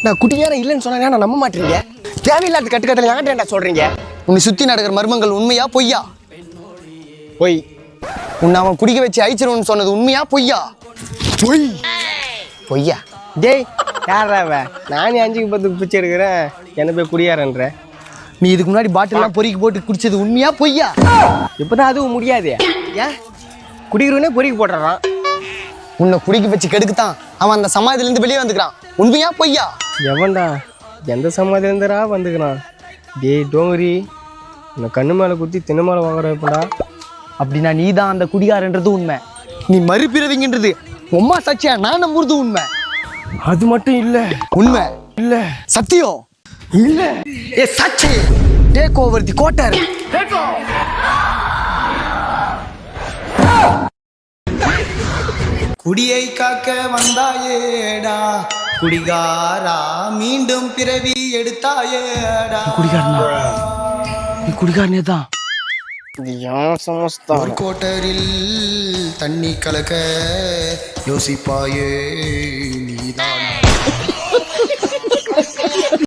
நான் குடிகாரன் இல்லைன்னு சொன்னா நான் நம்ப மாட்டீங்க. தேவையில்லாத கட்டுக்கட்டல யார்கிட்ட சொல்றீங்க? உன்னை சுத்தி நடக்கிற மர்மங்கள் உண்மையா பொய்யா? பொய். உன்னை அவன் குடிக்க வச்சு அழிச்சிருவன்னு சொன்னது உண்மையா பொய்யா? பொய். பொய்யா? டேய் யாராவ? நானே 5க்கு 10க்கு பிச்சை எடுக்கிறேன், என்ன போய் குடியாரன்ற? நீ இதுக்கு முன்னாடி பாட்டிலாம் பொறிக்கு போட்டு குடிச்சது உண்மையா பொய்யா? இப்போதான் அதுவும் முடியாது. ஏன்? குடிக்கிறவனே பொறிக்கு போட்டுறான். உன்னை குடிக்க வச்சு கெடுக்குத்தான் அவன் அந்த சமாதிலேருந்து வெளியே வந்துக்கிறான். உண்மையா பொய்யா? எவன்டா? எந்த சமாதிலேருந்தரா வந்துக்கிறான்? டேய் டோங்கரி, உன்னை கண்ணு மேலே குத்தி தின்னு மேலே வாங்குறப்படா. அப்படின்னா நீ தான் அந்த குடிகாரன்றது உண்மை. நீ மறுபிறவிங்கன்றது உம்மா சாட்சியா நான் நம்புறது உண்மை. அது மட்டும் இல்ல. உண்மை இல்ல. சத்தியம் இல்ல. ஏ சாட்சி. Take over the quarter. குடியை காக்க வந்தாயேடா குடிகாரா, மீண்டும் பிறவி எடுத்தாயேடா. குடிகாரனா? நீ குடிகாரனே தான். சமஸ்தான். ஒரு கோட்டரில் தண்ணி கலக்க யோசிப்பாயே நீதானா?